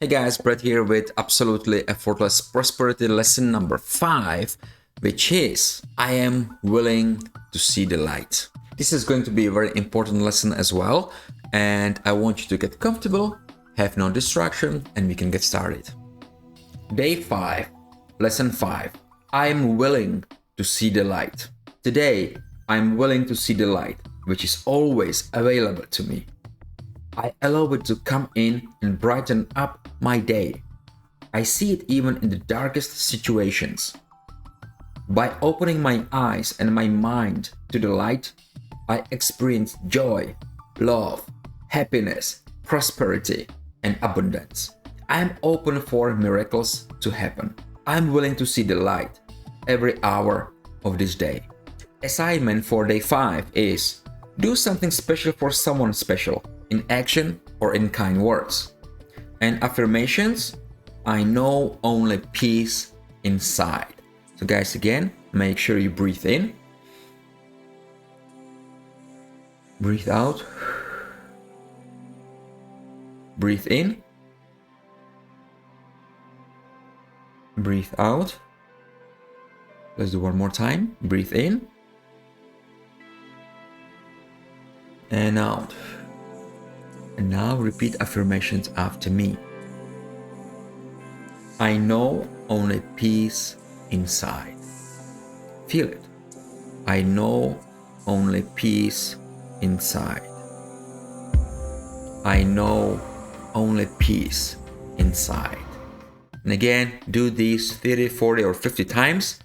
Hey guys, Brett here with Absolutely Effortless Prosperity lesson number 5, which is I am willing to see the light. This is going to be a very important lesson as well, and I want you to get comfortable, have no distraction, and we can get started. Day 5, lesson 5. I am willing to see the light. Today, I am willing to see the light, which is always available to me. I allow it to come in and brighten up my day. I see it even in the darkest situations. By opening my eyes and my mind to the light, I experience joy, love, happiness, prosperity, and abundance. I am open for miracles to happen. I am willing to see the light every hour of this day. Assignment for day 5 is do something special for someone special, in action or in kind words. And affirmations, I know only peace inside. So guys, again, make sure you breathe in, breathe out, breathe in, breathe out. Let's do one more time. Breathe in and out. And now repeat affirmations after me. I know only peace inside. Feel it. I know only peace inside. I know only peace inside. And again, do these 30, 40, or 50 times,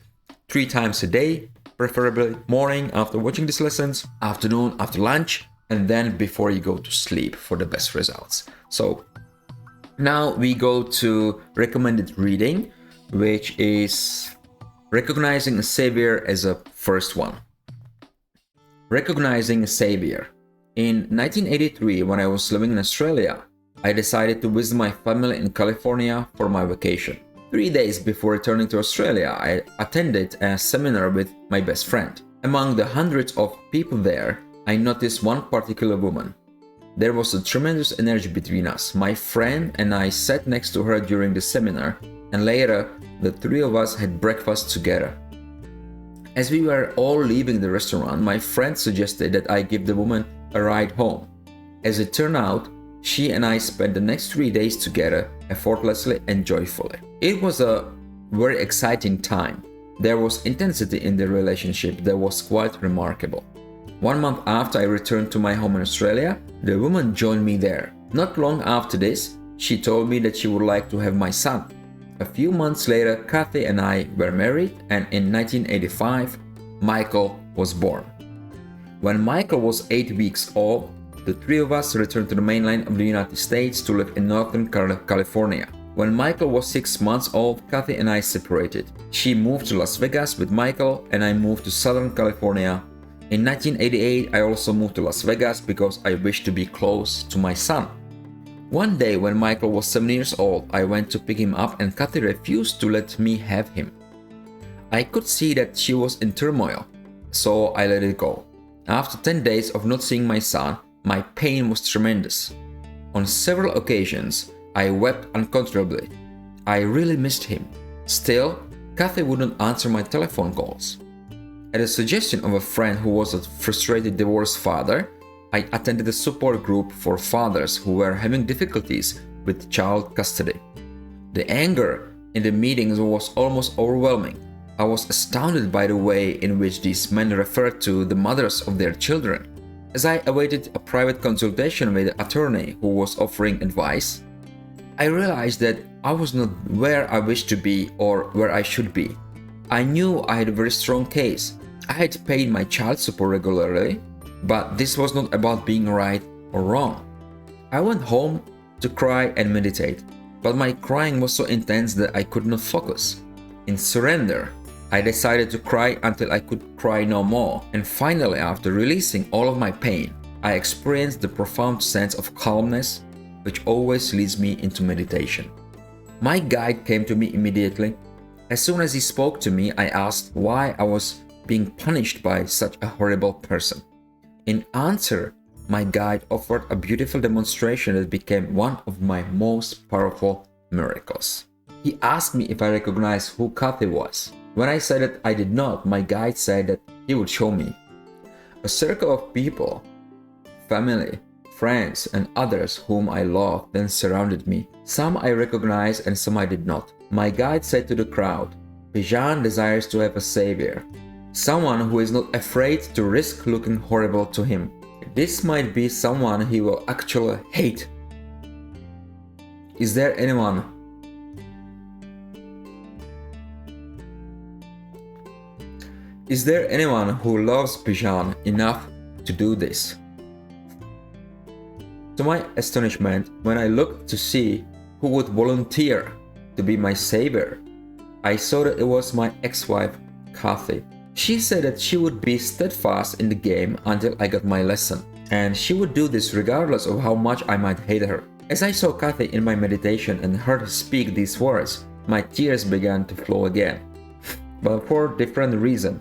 3 times a day, preferably morning after watching these lessons, afternoon after lunch, and then before you go to sleep for the best results. So now we go to recommended reading, which is Recognizing a Savior as a first one. Recognizing a Savior. In 1983, when I was living in Australia, I decided to visit my family in California for my vacation. 3 days before returning to Australia, I attended a seminar with my best friend. Among the hundreds of people there, I noticed one particular woman. There was a tremendous energy between us. My friend and I sat next to her during the seminar, and later, the 3 of us had breakfast together. As we were all leaving the restaurant, my friend suggested that I give the woman a ride home. As it turned out, she and I spent the next 3 days together, effortlessly and joyfully. It was a very exciting time. There was intensity in the relationship that was quite remarkable. 1 month after I returned to my home in Australia, the woman joined me there. Not long after this, she told me that she would like to have my son. A few months later, Kathy and I were married, and in 1985, Michael was born. When Michael was 8 weeks old, the 3 of us returned to the mainland of the United States to live in Northern California. When Michael was 6 months old, Kathy and I separated. She moved to Las Vegas with Michael, and I moved to Southern California. In 1988, I also moved to Las Vegas because I wished to be close to my son. One day when Michael was 7 years old, I went to pick him up and Kathy refused to let me have him. I could see that she was in turmoil, so I let it go. After 10 days of not seeing my son, my pain was tremendous. On several occasions, I wept uncontrollably. I really missed him. Still, Kathy wouldn't answer my telephone calls. At the suggestion of a friend who was a frustrated divorced father, I attended a support group for fathers who were having difficulties with child custody. The anger in the meetings was almost overwhelming. I was astounded by the way in which these men referred to the mothers of their children. As I awaited a private consultation with an attorney who was offering advice, I realized that I was not where I wished to be or where I should be. I knew I had a very strong case. I had paid my child support regularly, but this was not about being right or wrong. I went home to cry and meditate, but my crying was so intense that I could not focus. In surrender, I decided to cry until I could cry no more, and finally, after releasing all of my pain, I experienced the profound sense of calmness which always leads me into meditation. My guide came to me immediately. As soon as he spoke to me, I asked why I was being punished by such a horrible person. In answer, my guide offered a beautiful demonstration that became one of my most powerful miracles. He asked me if I recognized who Kathy was. When I said that I did not, my guide said that he would show me. A circle of people, family, friends, and others whom I loved then surrounded me. Some I recognized and some I did not. My guide said to the crowd, Bijan desires to have a savior, someone who is not afraid to risk looking horrible to him. This might be someone he will actually hate. Is there anyone who loves Bijan enough to do this? To my astonishment, when I looked to see who would volunteer to be my savior, I saw that it was my ex-wife, Kathy. She said that she would be steadfast in the game until I got my lesson, and she would do this regardless of how much I might hate her. As I saw Kathy in my meditation and heard her speak these words, my tears began to flow again. But for a different reason.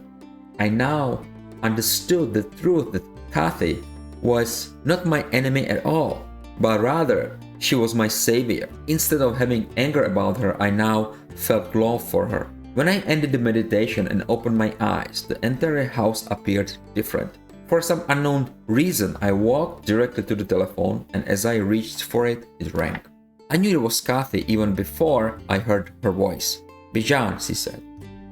I now understood the truth that Kathy was not my enemy at all, but rather she was my savior. Instead of having anger about her, I now felt love for her. When I ended the meditation and opened my eyes, the entire house appeared different. For some unknown reason, I walked directly to the telephone, and as I reached for it, it rang. I knew it was Kathy even before I heard her voice. Bijan, she said,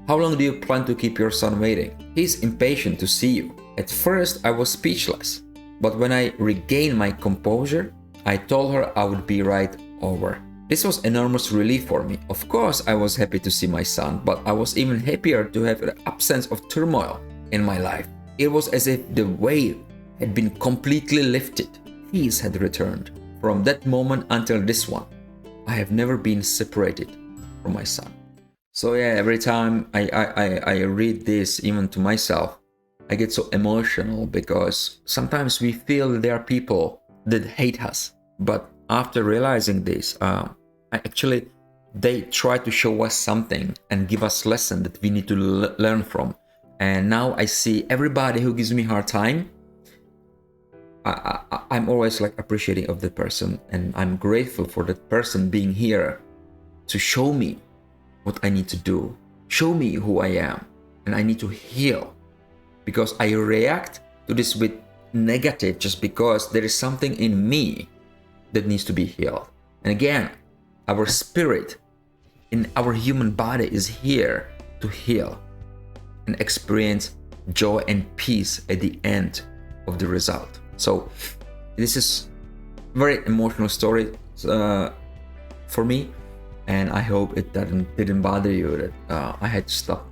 how long do you plan to keep your son waiting? He's impatient to see you. At first, I was speechless, but when I regained my composure, I told her I would be right over. This was enormous relief for me. Of course, I was happy to see my son, but I was even happier to have an absence of turmoil in my life. It was as if the weight had been completely lifted. Peace had returned. From that moment until this one, I have never been separated from my son. So yeah, every time I read this, even to myself, I get so emotional because sometimes we feel that there are people that hate us. But after realizing this, they try to show us something and give us lesson that we need to learn from. And now I see everybody who gives me a hard time, I'm always like appreciating of that person, and I'm grateful for that person being here to show me what I need to do, show me who I am, and I need to heal, because I react to this with negative just because there is something in me that needs to be healed. And again, our spirit in our human body is here to heal and experience joy and peace at the end of the result. So this is very emotional story for me, and I hope it didn't bother you that I had to stop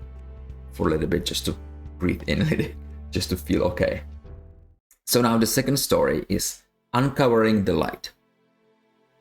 for a little bit just to breathe in a little, just to feel okay. So now the second story is uncovering the light.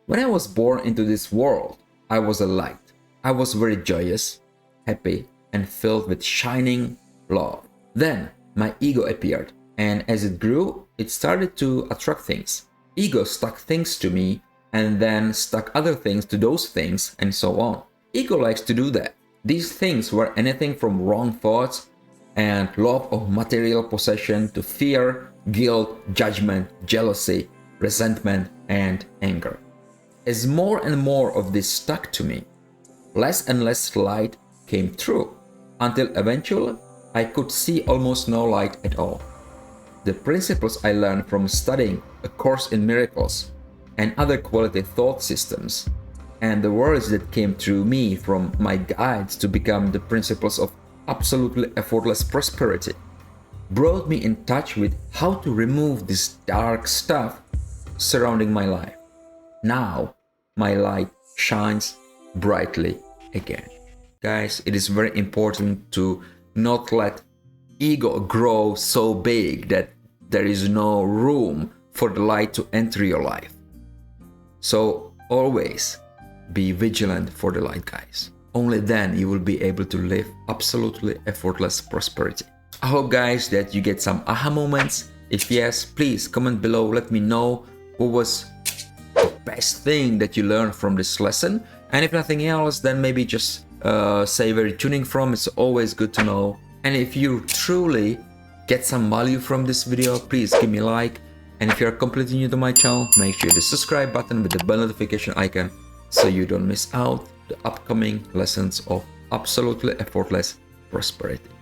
When I was born into this world, I was a light. I was very joyous, happy, and filled with shining love. Then my ego appeared, and as it grew, it started to attract things. Ego stuck things to me, and then stuck other things to those things, and so on. Ego likes to do that. These things were anything from wrong thoughts and love of material possession to fear, guilt, judgment, jealousy, resentment, and anger. As more and more of this stuck to me, less and less light came through, until eventually I could see almost no light at all. The principles I learned from studying A Course in Miracles and other quality thought systems, and the words that came through me from my guides to become the principles of absolutely effortless prosperity, brought me in touch with how to remove this dark stuff surrounding my life. Now, my light shines brightly again. Guys, it is very important to not let ego grow so big that there is no room for the light to enter your life. So always be vigilant for the light, guys. Only then you will be able to live absolutely effortless prosperity. I hope, guys, that you get some aha moments. If yes, please comment below. Let me know what was the best thing that you learned from this lesson. And if nothing else, then maybe just say where you're tuning from. It's always good to know. And if you truly get some value from this video, please give me a like And if you are completely new to my channel, make sure the subscribe button with the bell notification icon so you don't miss out the upcoming lessons of absolutely effortless prosperity.